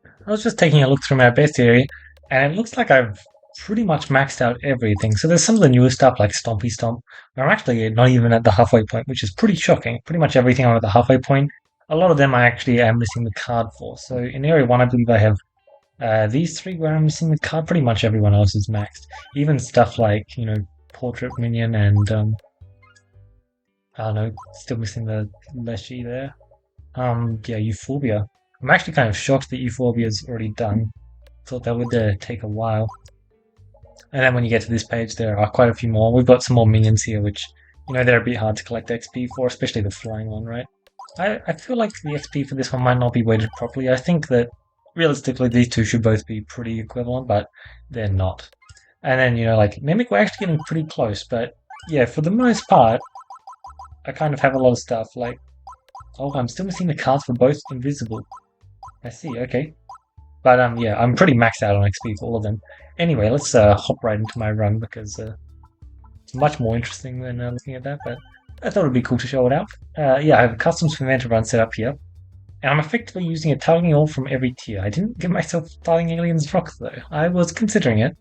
I was just taking a look through my base area, and it looks like I've pretty much maxed out everything. So there's some of the newer stuff like Stompy Stomp, where I'm actually not even at the halfway point, which is pretty shocking. Pretty much everything I'm at the halfway point. A lot of them I actually am missing the card for. So in Area 1, I believe I have these three where I'm missing the card. Pretty much everyone else is maxed. Even stuff like, Portrait Minion and, I don't know, still missing the Leshy there. Yeah, Euphorbia. I'm actually kind of shocked that Euphorbia's already done. Thought that would take a while. And then when you get to this page, there are quite a few more. We've got some more minions here, which, they're a bit hard to collect XP for, especially the flying one, right? I feel like the XP for this one might not be weighted properly. I think that realistically these two should both be pretty equivalent, but they're not. And then, like Mimic, we're actually getting pretty close, but yeah, for the most part, I kind of have a lot of stuff like, oh, I'm still missing the cards for both Invisible. I see, okay. But yeah, I'm pretty maxed out on XP for all of them. Anyway, let's hop right into my run because it's much more interesting than looking at that. But I thought it'd be cool to show it out. Yeah, I have a custom Fermenter run set up here, and I'm effectively using a targeting all from every tier. I didn't give myself Starting Aliens Rock though. I was considering it.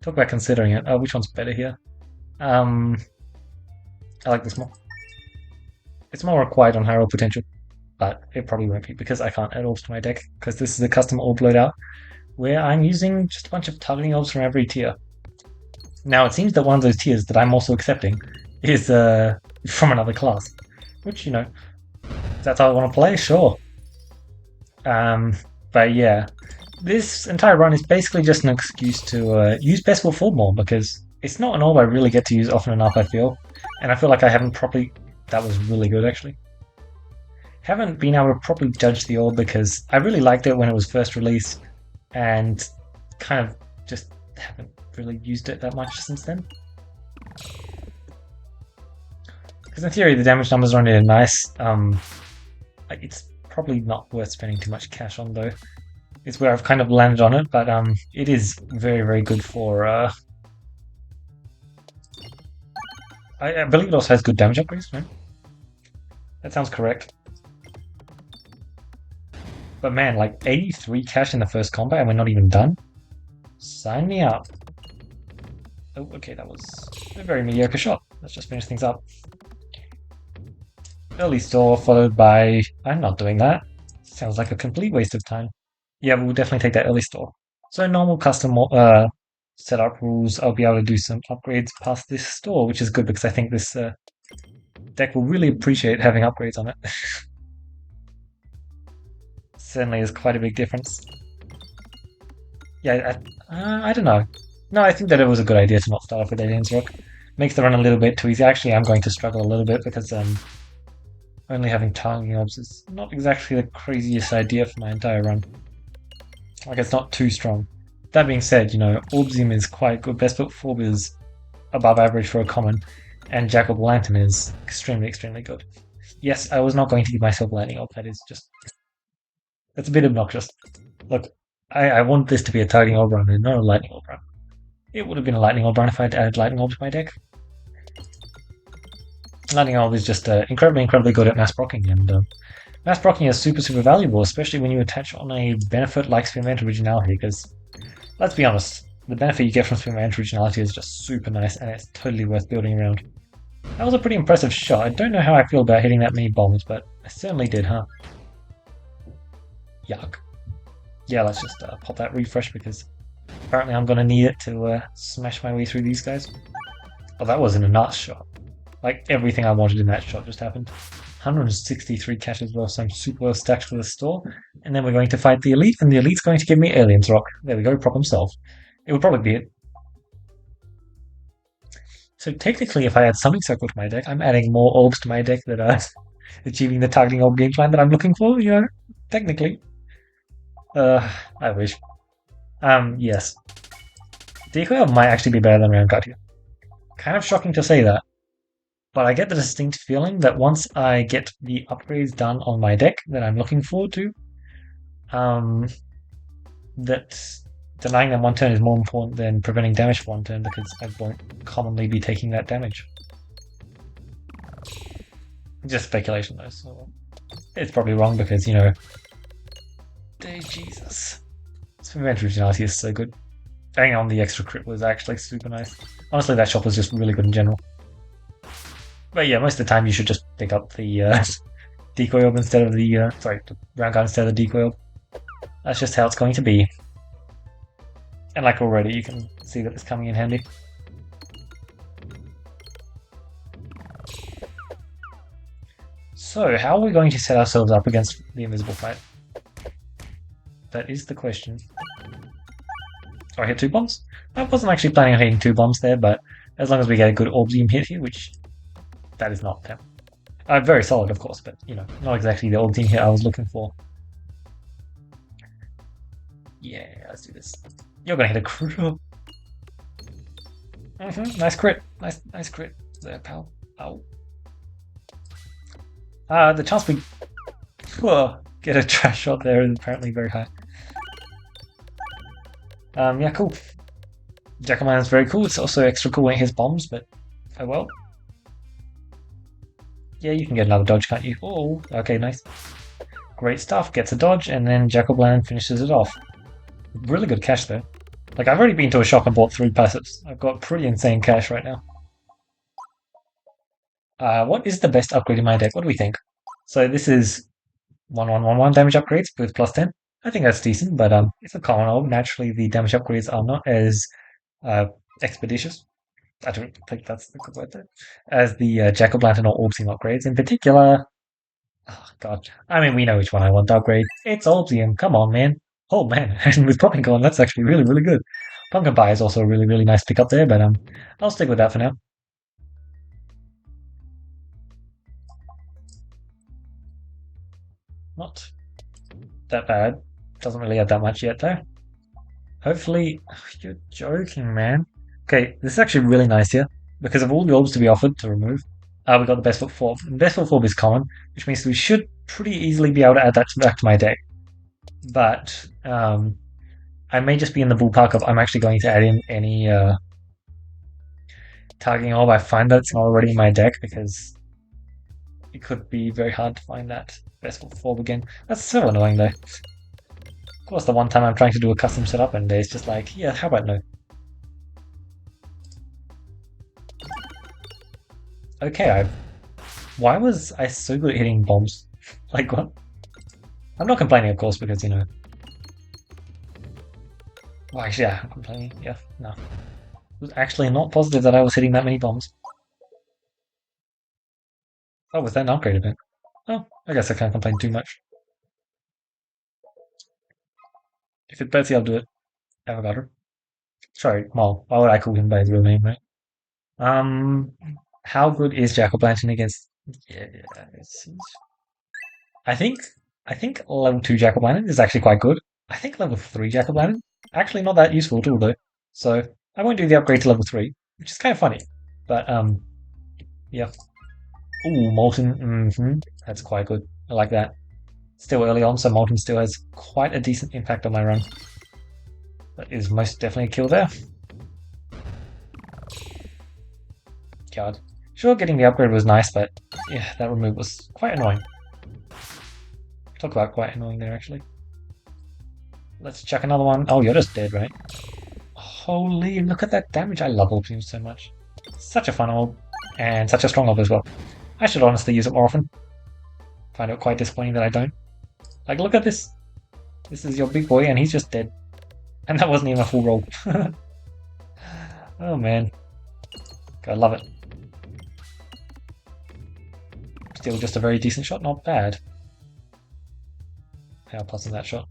Talk about considering it. Which one's better here? Um, I like this more. It's more required on higher potential, but it probably won't be because I can't add orbs to my deck because this is a custom orb loadout where I'm using just a bunch of targeting orbs from every tier. Now it seems that one of those tiers that I'm also accepting is from another class, which if that's how I want to play, sure. Um, but yeah, this entire run is basically just an excuse to use Best Foot Forward more because it's not an orb I really get to use often enough. I feel, and I feel like I haven't properly. That was really good actually. Haven't been able to properly judge the orb because I really liked it when it was first released, and kind of just haven't really used it that much since then. Because in theory, the damage numbers are only nice. It's probably not worth spending too much cash on though. It's where I've kind of landed on it, but it is very very good for. I believe it also has good damage upgrades. Right? That sounds correct. But man, like 83 cash in the first combat, and we're not even done. Sign me up. Oh, okay, that was a very mediocre shot. Let's just finish things up. Early store followed by... I'm not doing that. Sounds like a complete waste of time. Yeah, we'll definitely take that early store. So normal custom setup rules, I'll be able to do some upgrades past this store, which is good because I think this deck will really appreciate having upgrades on it. Certainly is quite a big difference. Yeah, I don't know. No, I think that it was a good idea to not start off with Alien's Rock. Makes the run a little bit too easy. Actually, I'm going to struggle a little bit because only having targeting orbs is not exactly the craziest idea for my entire run. Like, it's not too strong. That being said, Orbsium is quite good. Best Foot Forward is above average for a common, and Jack of Lantern is extremely, extremely good. Yes, I was not going to give myself Lightning Orb. That is just... That's a bit obnoxious. Look, I want this to be a targeting orb run and not a lightning orb run. It would have been a lightning orb run if I had added lightning orb to my deck. Lightning orb is just incredibly, incredibly good at mass procking, and mass procking is super, super valuable, especially when you attach on a benefit like Spearmint Originality, because, let's be honest, the benefit you get from Spearmint Originality is just super nice, and it's totally worth building around. That was a pretty impressive shot. I don't know how I feel about hitting that many bombs, but I certainly did, huh? Yuck. Yeah, let's just pop that refresh because apparently I'm going to need it to smash my way through these guys. Oh, that wasn't a nuts shot. Like, everything I wanted in that shot just happened. 163 cash as well, so I'm super well stacked for the store. And then we're going to fight the Elite, and the Elite's going to give me Alien's Rock. There we go, problem solved. It would probably be it. So technically, if I add Summoning Circle to my deck, I'm adding more orbs to my deck that are achieving the targeting orb game plan that I'm looking for, technically. I wish. Yes. Decoy might actually be better than Ramgut here. Kind of shocking to say that. But I get the distinct feeling that once I get the upgrades done on my deck that I'm looking forward to, that denying them one turn is more important than preventing damage for one turn because I won't commonly be taking that damage. Just speculation though, so it's probably wrong because, Jesus. This Revenge Originality is so good. Bang on the extra crit was actually super nice. Honestly, that shop was just really good in general. But yeah, most of the time you should just pick up the decoy orb instead of the the round gun instead of the decoy orb. That's just how it's going to be. And like already, you can see that it's coming in handy. So, how are we going to set ourselves up against the invisible fight? That is the question. Oh, I hit 2 bombs? I wasn't actually planning on hitting 2 bombs there, but as long as we get a good Orbsium hit here, which that is not them. Very solid, of course, but you know, not exactly the Orbsium hit I was looking for. Yeah, let's do this. You're gonna hit a crit. Nice crit. Nice crit there, pal. Ow. The chance we get a trash shot there is apparently very high. Yeah, cool. Jack-o'-lantern's very cool. It's also extra cool when it hits bombs, but oh well. Yeah, you can get another dodge, can't you? Oh, okay, nice. Great stuff. Gets a dodge, and then Jack-o'-lantern finishes it off. Really good cash though. Like, I've already been to a shop and bought 3 passives. I've got pretty insane cash right now. What is the best upgrade in my deck? What do we think? So this is 1/1/1/1 damage upgrades with +10. I think that's decent, but it's a common orb. Naturally, the damage upgrades are not as expeditious. I don't think that's the good word there. As the Jack-o'-lantern or Orbsium upgrades. In particular, oh god, I mean, we know which one I want to upgrade. It's Orbsium. Come on, man. Oh man, and with Popping Corn, that's actually really, really good. Pumpkin Pie is also a really, really nice pickup there, but I'll stick with that for now. Not that bad. Doesn't really have that much yet, though. Hopefully, you're joking, man. Okay, this is actually really nice here. Because of all the orbs to be offered to remove, we got the Best Foot Form. The Best Foot Form is common, which means we should pretty easily be able to add that back to my deck. But I may just be in the ballpark of I'm actually going to add in any targeting orb I find that it's not already in my deck, because it could be very hard to find that Best Foot Form again. That's so annoying though. Of course, the one time I'm trying to do a custom setup and it's just like, yeah, how about no? Okay, why was I so good at hitting bombs? Like, what? I'm not complaining, of course, because, you know... Well, actually, yeah, I'm complaining. Yeah, no. It was actually not positive that I was hitting that many bombs. Oh, was that an upgrade event? Oh, I guess I can't complain too much. If it's Betsy, I'll do it. Avocado. Sorry, well, why would I call him by his real name, right? How good is Jack-o'-lantern against... Yeah, I think I think level 2 Jack-o'-lantern is actually quite good. I think level 3 Jack-o'-lantern actually not that useful at all though. So I won't do the upgrade to level 3, which is kind of funny. But yeah. Ooh, Molten, that's quite good. I like that. Still early on, so Molten still has quite a decent impact on my run. That is most definitely a kill there. God. Sure, getting the upgrade was nice, but yeah, that remove was quite annoying. Talk about quite annoying there, actually. Let's check another one. Oh, you're just dead, right? Holy, look at that damage. I love Orbsium so much. Such a fun orb, and such a strong orb as well. I should honestly use it more often. Find it quite disappointing that I don't. Like, look at this. This is your big boy, and he's just dead. And that wasn't even a full roll. Oh, man. I love it. Still just a very decent shot, not bad. How plus in that shot.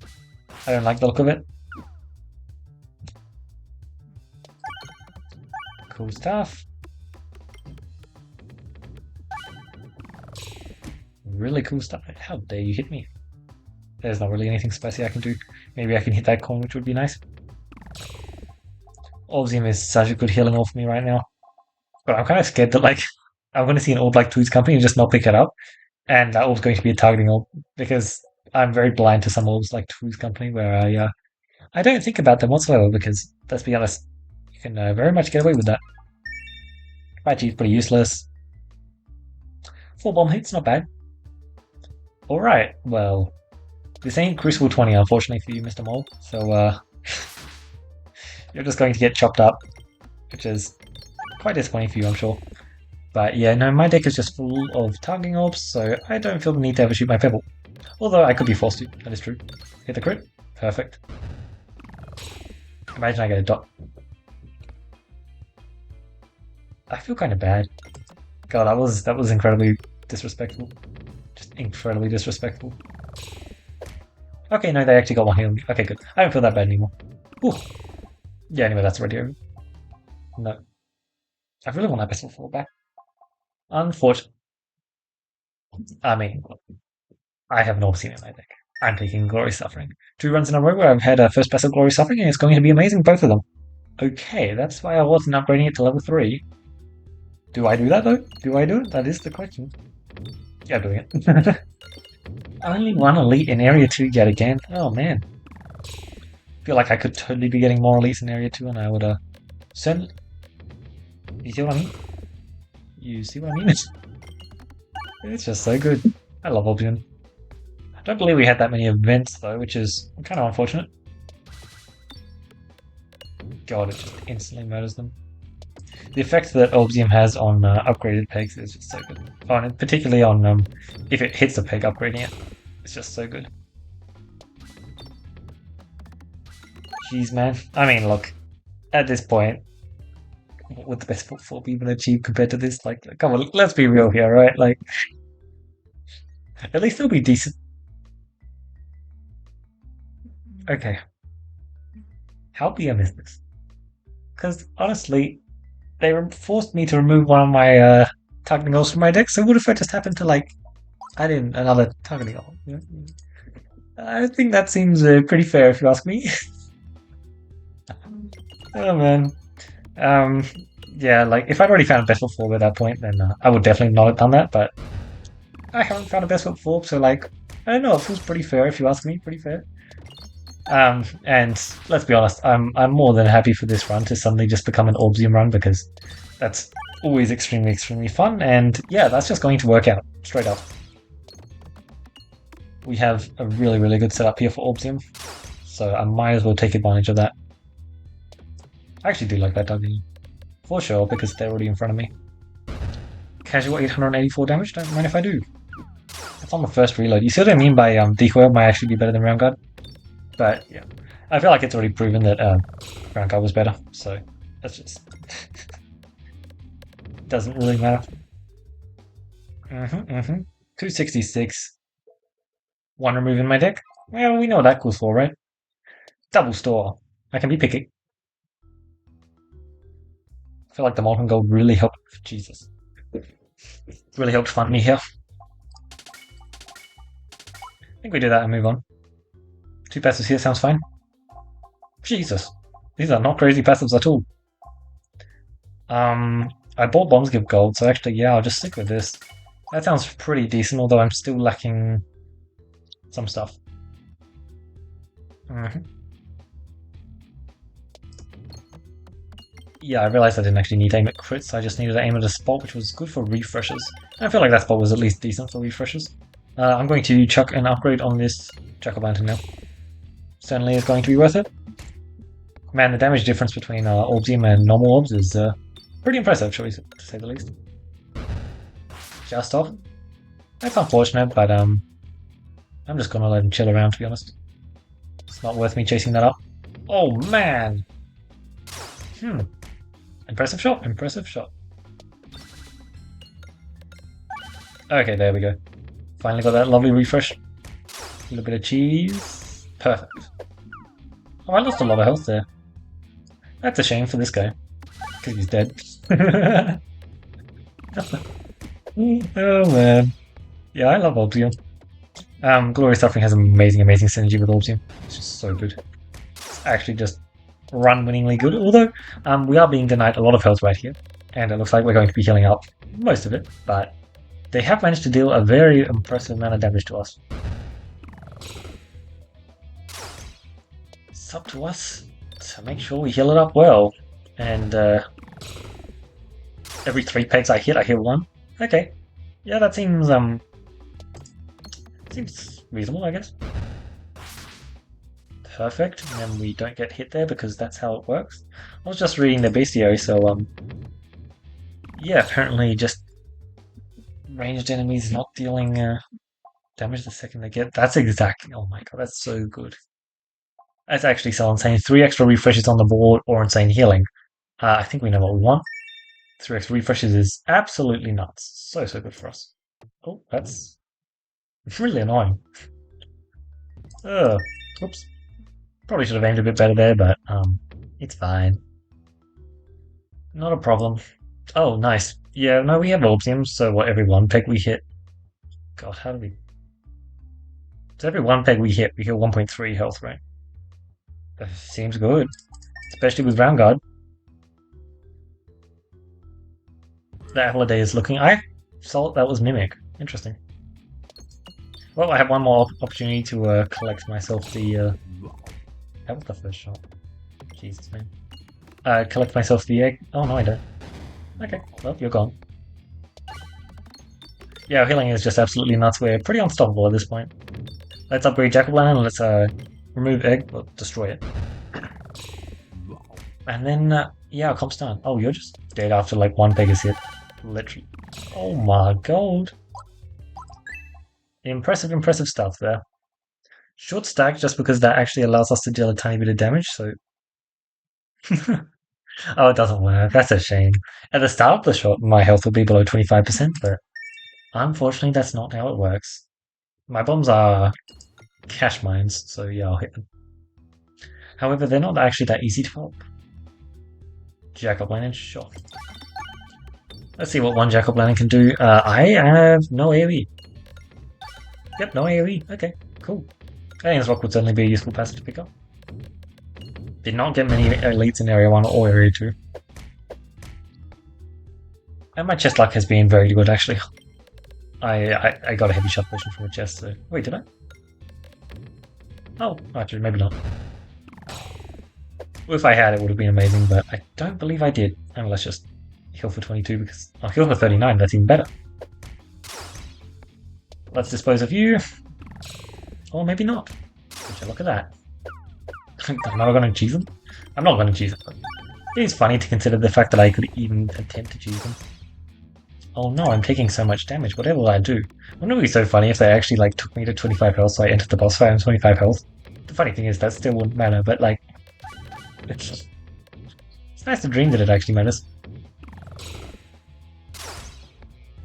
I don't like the look of it. Cool stuff. Really cool stuff. How dare you hit me? There's not really anything spicy I can do. Maybe I can hit that coin, which would be nice. Orbsium is such a good healing orb for me right now. But I'm kind of scared that, like, I'm going to see an orb like Two's Company and just not pick it up. And that orb's going to be a targeting orb. Because I'm very blind to some orbs like Two's Company, where I don't think about them whatsoever, because, let's be honest, you can very much get away with that. Raji's pretty useless. 4 bomb hits, not bad. Alright, well, This ain't Crucible 20, unfortunately for you, Mr. Mole. So, you're just going to get chopped up, which is quite disappointing for you, I'm sure. But yeah, no, my deck is just full of targeting orbs, so I don't feel the need to ever shoot my pebble. Although I could be forced to, that is true. Hit the crit. Perfect. Imagine I get a dot. I feel kind of bad. God, that was incredibly disrespectful. Just incredibly disrespectful. Okay, no, they actually got one heal. Okay, good. I don't feel that bad anymore. Ooh. Yeah, anyway, that's already over. No. I really want that pistol fall back. Unfortunately. I mean, I have not seen it in my deck. I'm taking Glory Suffering. 2 runs in a row where I've had a first pass of Glory Suffering, and it's going to be amazing, both of them. Okay, that's why I wasn't upgrading it to level 3. Do I do that, though? Do I do it? That is the question. Yeah, I'm doing it. Only one elite in Area 2 yet again. Oh, man. I feel like I could totally be getting more elites in Area 2, and I would, certainly... You see what I mean? You see what I mean? It's just so good. I love Oblivion. I don't believe we had that many events, though, which is kind of unfortunate. God, it just instantly murders them. The effect that Obsidian has on upgraded pegs is just so good. Oh, and particularly on if it hits a peg upgrading it. It's just so good. Jeez, man. I mean, look. At this point, what would the best foot 4 even achieve compared to this? Like, come on, let's be real here, right? Like, at least it'll be decent. Okay. How BM is this? Because, honestly, they forced me to remove one of my targeting goals from my deck, so what if I just happened to, like, add in another targeting goal? You know? I think that seems pretty fair if you ask me. Oh man. Yeah, like, if I'd already found a best foot 4 at that point, then I would definitely not have done that, but I haven't found a best foot 4, so, like, I don't know, it feels pretty fair if you ask me, pretty fair. And let's be honest, I'm more than happy for this run to suddenly just become an Orbsium run, because that's always extremely, extremely fun, and yeah, that's just going to work out, straight up. We have a really, really good setup here for Orbsium, so I might as well take advantage of that. I actually do like that targeting, for sure, because they're already in front of me. Casual 884 damage, don't mind if I do. That's on the first reload. You see what I mean by Decoy might actually be better than Round Guard? But yeah, I feel like it's already proven that Round Guard was better, so that's just... doesn't really matter. 266. 1 remove in my deck? Well, we know what that calls for, right? Double store. I can be picky. I feel like the Molten Gold really helped... Jesus. Really helped fund me here. I think we do that and move on. 2 passives here sounds fine. Jesus. These are not crazy passives at all. I bought Bombs Give Gold, so actually, yeah, I'll just stick with this. That sounds pretty decent, although I'm still lacking some stuff. Yeah, I realized I didn't actually need to aim at crits, I just needed to aim at a spot which was good for refreshes. I feel like that spot was at least decent for refreshes. I'm going to chuck an upgrade on this Jack-o'-lantern now. Certainly is going to be worth it. Man, the damage difference between Orbsium and normal orbs is pretty impressive, shall we say, to say the least. Just off. That's unfortunate, but I'm just gonna let him chill around, to be honest. It's not worth me chasing that up. Oh man! Impressive shot, impressive shot. Okay, there we go. Finally got that lovely refresh. A little bit of cheese. Perfect. Oh, I lost a lot of health there. That's a shame for this guy. Because he's dead. Oh man. Yeah, I love Orbsium. Glory Suffering has amazing, amazing synergy with Orbsium. It's just so good. It's actually just run-winningly good, although we are being denied a lot of health right here, and it looks like we're going to be healing up most of it, but they have managed to deal a very impressive amount of damage to us. It's up to us to make sure we heal it up well, and every 3 pegs I heal 1. Okay, yeah, that seems reasonable, I guess. perfect, and then we don't get hit there because that's how it works. I was just reading the bestiary, so yeah, apparently just ranged enemies not dealing damage the second they get. That's exactly. Oh my god, that's so good. That's actually so insane. 3 extra refreshes on the board or insane healing. I think we know what we want. 3 extra refreshes is absolutely nuts. So good for us. Oh, that's really annoying. Oops. Probably should have aimed a bit better there, but it's fine. Not a problem. Oh, nice. Yeah, no, we have Orbsiums, so what, every 1 peg we hit. God, how do we. So every 1 peg we hit 1.3 health, right? Seems good. Especially with Round Guard. That holiday is looking. I saw that was Mimic. Interesting. Well, I have one more opportunity to collect myself the. That was the first shot. Jesus, man. Collect myself the egg. Oh, no, I don't. Okay, well, you're gone. Yeah, healing is just absolutely nuts. We're pretty unstoppable at this point. Let's upgrade Jack-o'-lantern and let's remove egg, or destroy it. And then, yeah, comps down. Oh, you're just dead after like 1 peg is hit. Literally. Oh my god. Impressive stuff there. Short stack just because that actually allows us to deal a tiny bit of damage, so... Oh, it doesn't work. That's a shame. At the start of the shot, my health would be below 25%, but unfortunately that's not how it works. My bombs are cash mines, so yeah, I'll hit them. However, they're not actually that easy to pop. Jack-o'-lantern, sure. Let's see what one Jack-o'-lantern can do. I have no AoE. Yep, no AoE. Okay, cool. I think this rock would certainly be a useful passive to pick up. Did not get many elites in Area 1 or Area 2. And my chest luck has been very good, actually. I got a heavy shot potion from a chest, so... Wait, did I? Oh, actually, maybe not. If I had, it would have been amazing, but I don't believe I did. And let's just heal for 22, because... I'll heal for 39, that's even better. Let's dispose of you. Or maybe not. Would you look at that? Am I going to cheese them? I'm not going to cheese them, but it is funny to consider the fact that I could even attempt to cheese them. Oh no, I'm taking so much damage. Whatever will I do? Wouldn't it be so funny if they actually like took me to 25 health, so I entered the boss fight on 25 health? The funny thing is that still wouldn't matter, but like, it's nice to dream that it actually matters.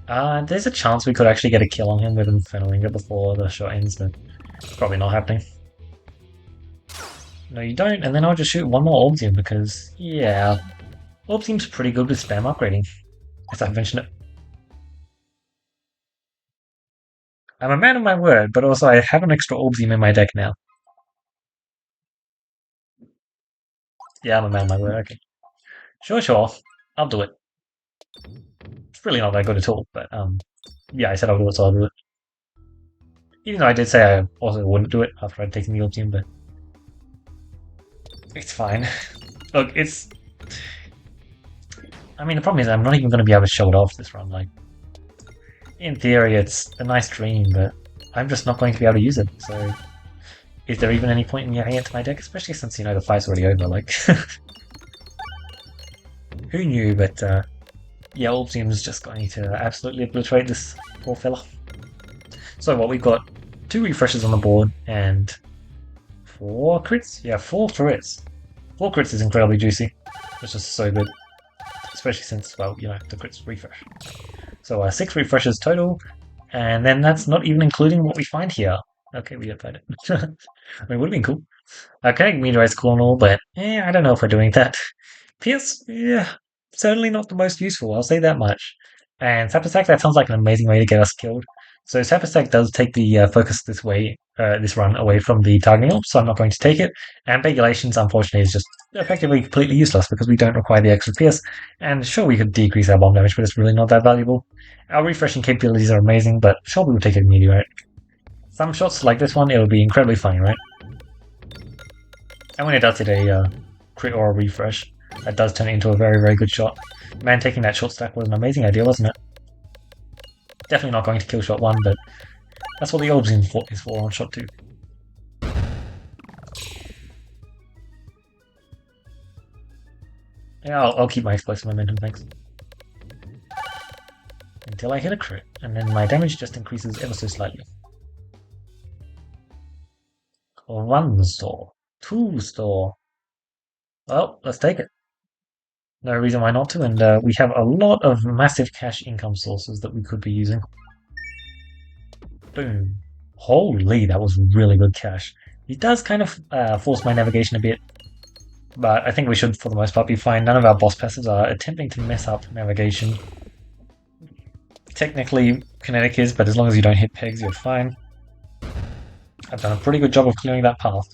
There's a chance we could actually get a kill on him with Infernal Linger before the shot ends, but it's probably not happening. No, you don't, and then I'll just shoot one more Orbsium because, yeah, Orbsium's pretty good with spam upgrading, as I've mentioned it. I'm a man of my word, but also I have an extra Orbsium in my deck now. Yeah, I'm a man of my word, okay. Sure, I'll do it. It's really not that good at all, but yeah, I said I'll do it, so I'll do it. Even though I did say I also wouldn't do it after I'd taken the Orbsium, but it's fine. Look, it's... I mean, the problem is I'm not even going to be able to show it off this run, like... In theory, it's a nice dream, but I'm just not going to be able to use it, so... Is there even any point in me adding it to my deck? Especially since, you know, the fight's already over, like... Who knew, but, yeah, Orbsium's just going to absolutely obliterate this poor fella. So what, we've got 2 refreshes on the board, and... 4 crits? Yeah, 4 crits. 4 crits is incredibly juicy. It's just so good. Especially since, well, you know, the crits refresh. So 6 refreshes total, and then that's not even including what we find here. Okay, we did find it. I mean, would have been cool. Okay, meteorite's cool and all, but I don't know if we're doing that. Pierce, yeah, certainly not the most useful, I'll say that much. And Sapasac, that sounds like an amazing way to get us killed. So Sapasac does take the focus this way, this run away from the targeting orb, so I'm not going to take it. And Pegulations, unfortunately, is just effectively completely useless because we don't require the extra pierce. And sure, we could decrease our bomb damage, but it's really not that valuable. Our refreshing capabilities are amazing, but sure, we will take a meteorite. Some shots like this one, it'll be incredibly funny, right? And when it does hit a crit or a refresh, that does turn it into a very good shot. Man, taking that short stack was an amazing idea, wasn't it? Definitely not going to kill shot 1, but that's what the Orbsium is for on shot 2. Yeah, I'll keep my explosive momentum, thanks. Until I hit a crit, and then my damage just increases ever so slightly. 1 store. 2 store. Well, let's take it. No reason why not to, and we have a lot of massive cash income sources that we could be using. Boom. Holy, that was really good cash. It does kind of force my navigation a bit, but I think we should, for the most part, be fine. None of our boss passives are attempting to mess up navigation. Technically, kinetic is, but as long as you don't hit pegs, you're fine. I've done a pretty good job of clearing that path.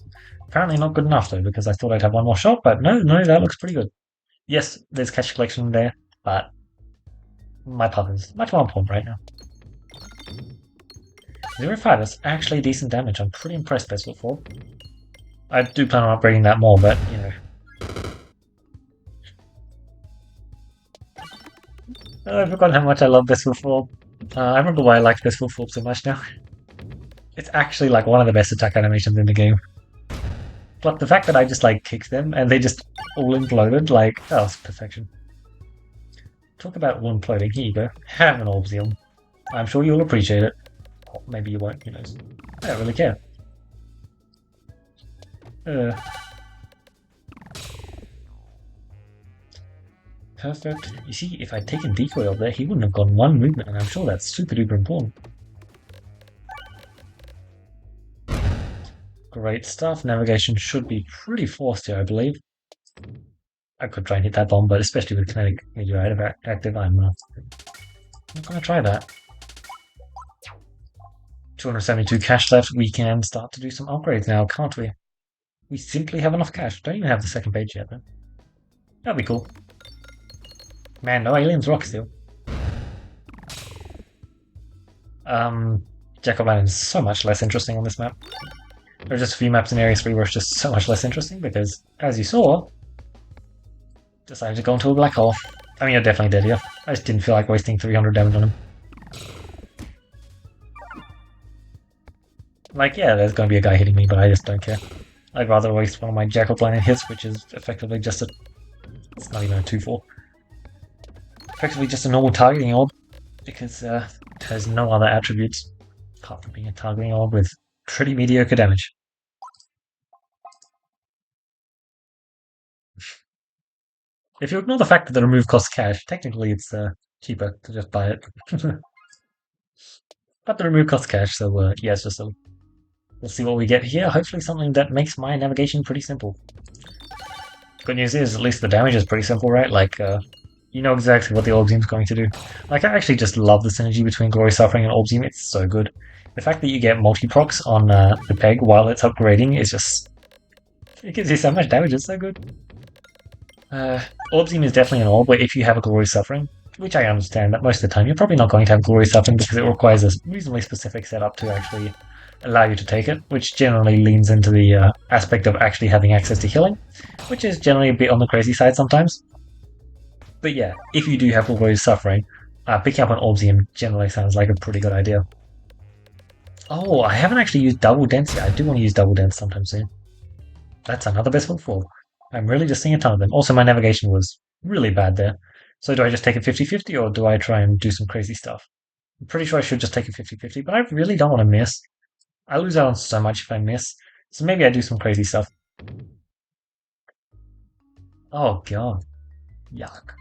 Apparently not good enough, though, because I thought I'd have one more shot, but no, that looks pretty good. Yes, there's cash collection there, but my path is much more important right now. 0.5, that's actually decent damage. I'm pretty impressed by this footfall. I do plan on upgrading that more, but, you know. I've forgotten how much I love this footfall. I remember why I liked this footfall so much now. It's actually like one of the best attack animations in the game. But the fact that I just like kicked them and they just all imploded, like, oh, it's perfection. Talk about all imploding. Here you go. Have an Orbsium. I'm sure you'll appreciate it. Or maybe you won't, who knows. I don't really care. Perfect. You see, if I'd taken Decoy up there, he wouldn't have gone 1 movement, and I'm sure that's super duper important. Great stuff. Navigation should be pretty forced here, I believe. I could try and hit that bomb, but especially with kinetic meteorite active, I'm not going to try that. 272 cash left. We can start to do some upgrades now, can't we? We simply have enough cash. Don't even have the second page yet, though. That'd be cool. Man, no aliens rock still. Jacob Island is so much less interesting on this map. There are just a few maps in Area 3 where it's just so much less interesting because, as you saw, decided to go into a black hole. I mean, you're definitely dead here. I just didn't feel like wasting 300 damage on him. Like, yeah, there's going to be a guy hitting me, but I just don't care. I'd rather waste one of my Jackal Planet hits, which is effectively just a... It's not even a 2-4. Effectively just a normal targeting orb, because it has no other attributes, apart from being a targeting orb with pretty mediocre damage. If you ignore the fact that the remove costs cash, technically it's cheaper to just buy it. But the remove costs cash, so yeah, it's just a... We'll see what we get here. Hopefully something that makes my navigation pretty simple. Good news is, at least the damage is pretty simple, right? Like, you know exactly what the Orbsium's going to do. Like, I actually just love the synergy between Glory Suffering and Orbsium. It's so good. The fact that you get multi-procs on the peg while it's upgrading is just... It gives you so much damage, it's so good. Orbsium is definitely an orb where if you have a Glory Suffering, which I understand that most of the time you're probably not going to have Glory Suffering because it requires a reasonably specific setup to actually allow you to take it, which generally leans into the aspect of actually having access to healing, which is generally a bit on the crazy side sometimes. But yeah, if you do have Glory Suffering, picking up an Orbsium generally sounds like a pretty good idea. Oh, I haven't actually used Double Dents yet. I do want to use Double Dents sometime soon. That's another best footfall. I'm really just seeing a ton of them. Also, my navigation was really bad there. So do I just take a 50-50 or do I try and do some crazy stuff? I'm pretty sure I should just take a 50-50, but I really don't want to miss. I lose out on so much if I miss. So maybe I do some crazy stuff. Oh god. Yuck.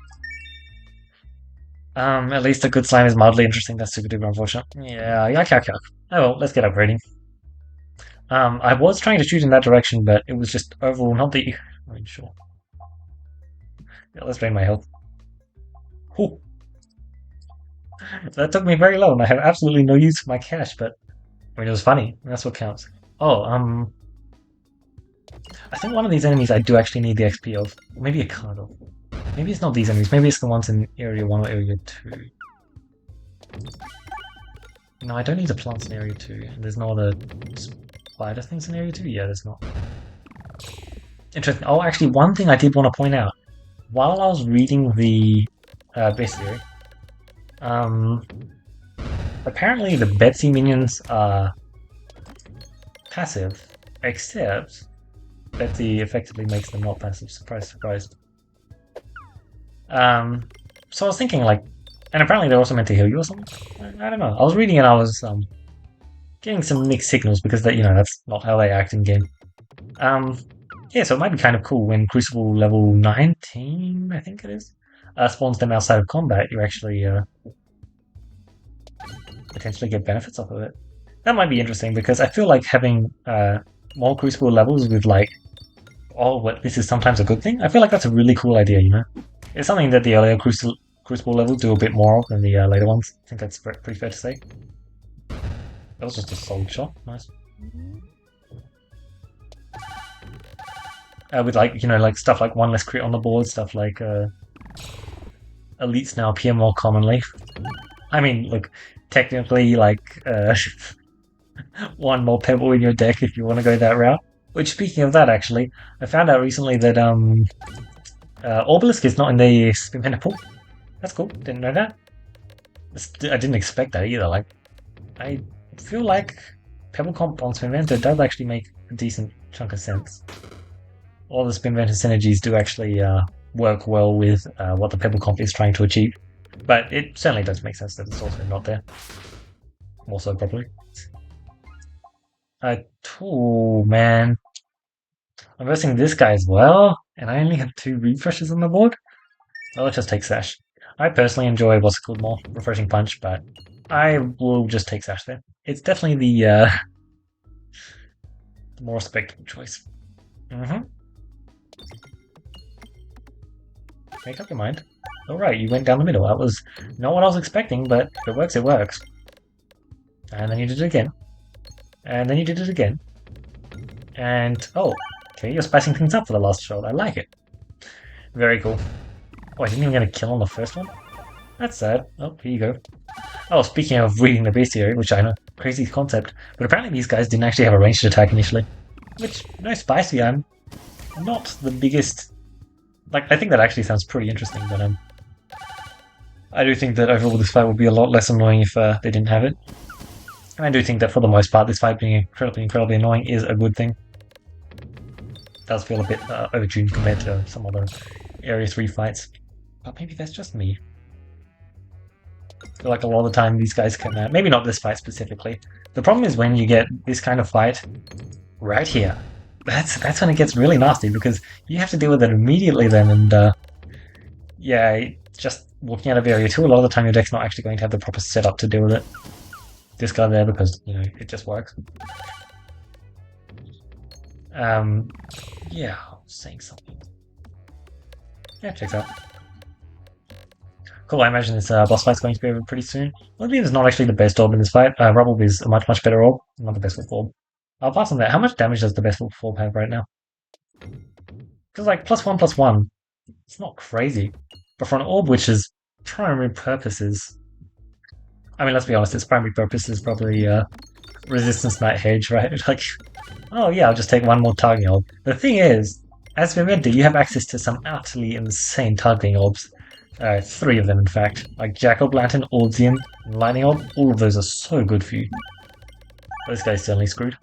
At least a good slime is mildly interesting. That's super duper unfortunate. Yeah, yuck. Oh well, let's get upgrading. I was trying to shoot in that direction, but it was just overall not the... I mean, sure. Yeah, let's drain my health. Whew. That took me very low, and I have absolutely no use for my cash, but... I mean, it was funny. That's what counts. Oh, I think one of these enemies I do actually need the XP of. Maybe a card of. Maybe it's not these enemies. Maybe it's the ones in Area 1 or Area 2. No, I don't need the plants in Area 2. There's no other spider things in Area 2? Yeah, there's not. Interesting. Oh, actually, one thing I did want to point out. While I was reading the base theory, apparently the Betsy minions are passive, except Betsy effectively makes them not passive. Surprise, surprise. Um, so I was thinking like, and apparently they're also meant to heal you or something. I don't know. I was reading and I was getting some mixed signals because that that's not how they act in game. Um, yeah, so it might be kind of cool when Crucible level 19, I think it is, spawns them outside of combat. You actually potentially get benefits off of it. That might be interesting because I feel like having more Crucible levels with like, oh, what this is sometimes a good thing. I feel like that's a really cool idea. It's something that the earlier Crucible levels do a bit more of than the later ones. I think that's pretty fair to say. That was just a solid shot. Nice. With like like stuff like one less crit on the board, stuff like elites now appear more commonly. I mean, look, technically like one more pebble in your deck if you want to go that route. Which, speaking of that, actually, I found out recently that Obelisk is not in the spin pool. That's cool. Didn't know that. I didn't expect that either. Like, I feel like Pebble Comp on Spinventer does actually make a decent chunk of sense. All the Spinventer synergies do actually work well with what the Pebble Comp is trying to achieve. But it certainly does make sense that it's also not there. Also, probably. Oh man. I'm versing this guy as well, and I only have 2 refreshes on the board. Well, let's just take Sash. I personally enjoy what's called more Refreshing Punch, but I will just take Sash there. It's definitely the more respectable choice. Mm-hmm. Make up your mind. Alright, you went down the middle. That was not what I was expecting, but if it works, it works. And then you did it again. And then you did it again. And, oh, okay, you're spicing things up for the last shot. I like it. Very cool. Oh, I didn't even get a kill on the first one? That's sad. Oh, here you go. Oh, speaking of reading the bestiary, which I know, crazy concept, but apparently these guys didn't actually have a ranged attack initially. Which, no spicy, I'm not the biggest... Like, I think that actually sounds pretty interesting, but I do think that overall this fight would be a lot less annoying if they didn't have it. And I do think that for the most part, this fight being incredibly annoying is a good thing. It does feel a bit overtuned compared to some other Area 3 fights. But maybe that's just me. I feel like a lot of the time these guys can... maybe not this fight specifically. The problem is when you get this kind of fight right here. That's when it gets really nasty because you have to deal with it immediately then, and yeah, just walking out of area 2, a lot of the time your deck's not actually going to have the proper setup to deal with it. This guy there because, it just works. Yeah, I was saying something. Yeah, checks out. Cool, I imagine this boss fight's going to be over pretty soon. Olivia is not actually the best orb in this fight. Rubble is a much better orb, not the best with orb. Apart from that, how much damage does the best wolf orb have right now? Because like +1/+1, it's not crazy. But for an orb which is primary purposes, I mean, let's be honest, its primary purpose is probably resistance knight hedge, right? Like, oh yeah, I'll just take one more targeting orb. The thing is, as Vivenda, you have access to some utterly insane targeting orbs. 3 of them, in fact. Like Jackal Lantern, Ordzium, and Lightning Orb, all of those are so good for you. This guy's certainly screwed.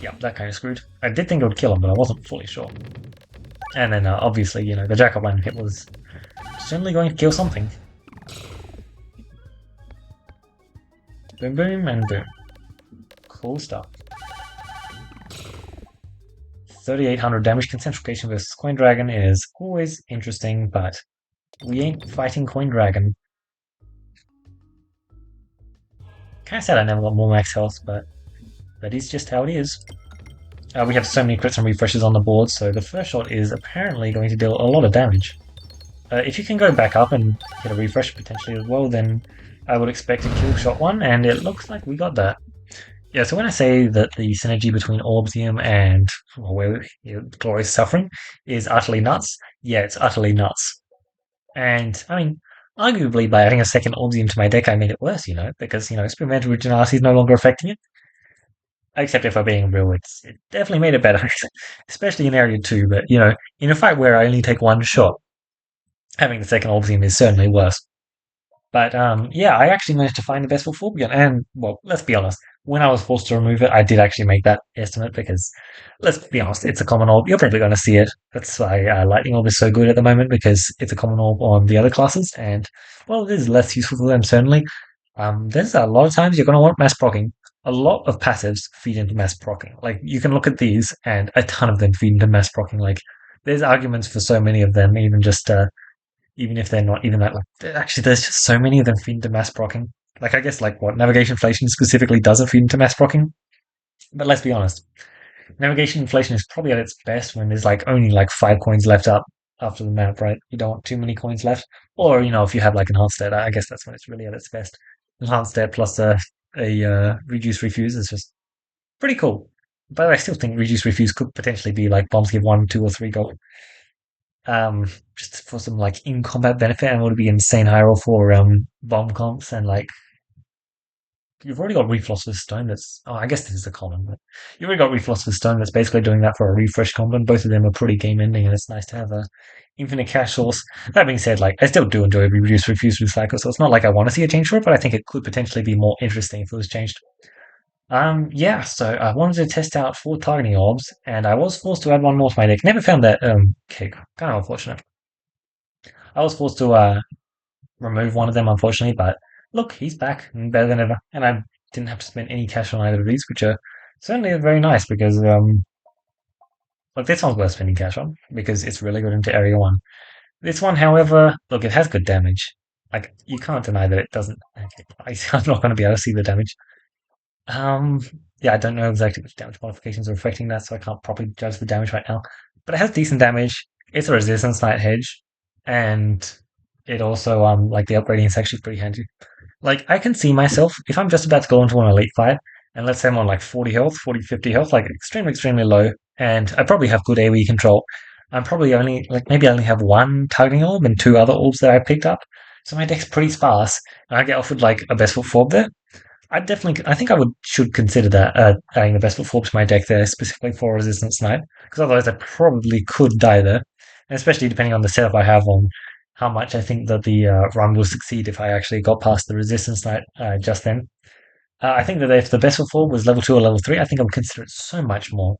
Yeah, that kind of screwed. I did think it would kill him, but I wasn't fully sure. And then, obviously, the Jackal Lantern hit was certainly going to kill something. Boom, boom, and boom. Cool stuff. 3,800 damage. Concentration versus Coin Dragon is always interesting, but we ain't fighting Coin Dragon. Kinda sad I never got more max health, but that is just how it is. We have so many crits and refreshes on the board, so the first shot is apparently going to deal a lot of damage. If you can go back up and get a refresh potentially as well, then I would expect to kill shot 1, and it looks like we got that. Yeah, so when I say that the synergy between Orbsium and where Glorious Suffering is utterly nuts, yeah, it's utterly nuts. And, I mean, arguably by adding a second Orbsium to my deck, I made it worse, because, Experimental Originality is no longer affecting it. Except if I'm being real, it definitely made it better, especially in Area 2, but, in a fight where I only take one shot, having the second Orbsium is certainly worse. But yeah, I actually managed to find the best foot form again. And well, let's be honest, when I was forced to remove it, I did actually make that estimate because let's be honest, it's a common orb. You're probably going to see it. That's why Lightning Orb is so good at the moment because it's a common orb on the other classes, and well, it is less useful for them certainly. There's a lot of times you're going to want mass procking. A lot of passives feed into mass procking. Like you can look at these, and a ton of them feed into mass procking. Like there's arguments for so many of them, even if they're not even that. Like actually, there's just so many of them feed into mass procking. Like I guess like what navigation inflation specifically doesn't feed into mass procking. But let's be honest, navigation inflation is probably at its best when there's like only like 5 coins left up after the map, right? You don't want too many coins left. Or, if you have like enhanced stat, I guess that's when it's really at its best. Enhanced stat plus a reduced refuse is just pretty cool. But I still think reduced refuse could potentially be like bombs give 1, 2, or 3 gold. Um, just for some like in combat benefit, and it would be insane high roll for bomb comps and like you've already got Reflosphorus Stone that's. Oh, I guess this is a common, but you've already got Reflosphorus Stone that's basically doing that for a refresh combo, and both of them are pretty game ending, and it's nice to have a infinite cash source. That being said, like I still do enjoy reduce refuse recycle, so it's not like I want to see a change for it, but I think it could potentially be more interesting if it was changed. Yeah, so I wanted to test out 4 targeting orbs, and I was forced to add one more to my deck. Never found that kick. Kind of unfortunate. I was forced to remove one of them, unfortunately. But look, he's back and better than ever, and I didn't have to spend any cash on either of these, which are certainly very nice because look, this one's worth spending cash on because it's really good into Area One. This one, however, look, it has good damage. Like you can't deny that it doesn't. Okay, I'm not going to be able to see the damage. Um, yeah, I don't know exactly which damage modifications are affecting that, so I can't properly judge the damage right now. But it has decent damage. It's a resistance knight hedge, and it also like the upgrading is actually pretty handy. Like, I can see myself, if I'm just about to go into an elite fight, and let's say I'm on like 40 health, 40, 50 health, like extremely, extremely low, and I probably have good AoE control. I'm probably only, like, maybe I only have one targeting orb and 2 other orbs that I picked up. So my deck's pretty sparse, and I get offered like a best foot forward there. I think I should consider that, adding the best foot forward to my deck there, specifically for Resistance Knight, because otherwise I probably could die there, and especially depending on the setup I have on how much I think that the run will succeed if I actually got past the Resistance Knight just then. I think that if the best foot forward was level 2 or level 3, I think I would consider it so much more.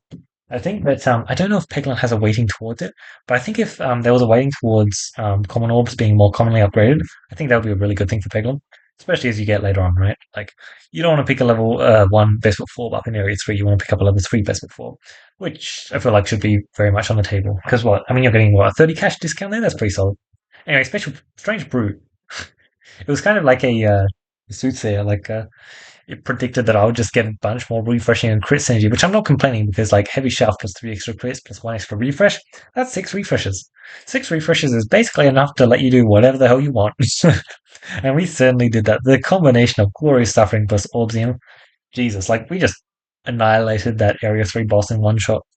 I think that I don't know if Peglin has a weighting towards it, but I think if there was a weighting towards common orbs being more commonly upgraded, I think that would be a really good thing for Peglin, especially as you get later on, right? Like you don't want to pick a level 1 best foot forward up in area 3. You want to pick up a level 3 best foot forward, which I feel like should be very much on the table. Because what I mean, you're getting what a 30 cash discount there. That's pretty solid. Anyway, special strange brute. It was kind of like a soothsayer, like it predicted that I would just get a bunch more refreshing and crit synergy, which I'm not complaining because like heavy shaft plus 3 extra crits plus 1 extra refresh, that's 6 refreshes. 6 refreshes is basically enough to let you do whatever the hell you want. And we certainly did that. The combination of glorious suffering plus Orbsium, Jesus, like we just annihilated that area 3 boss in one shot.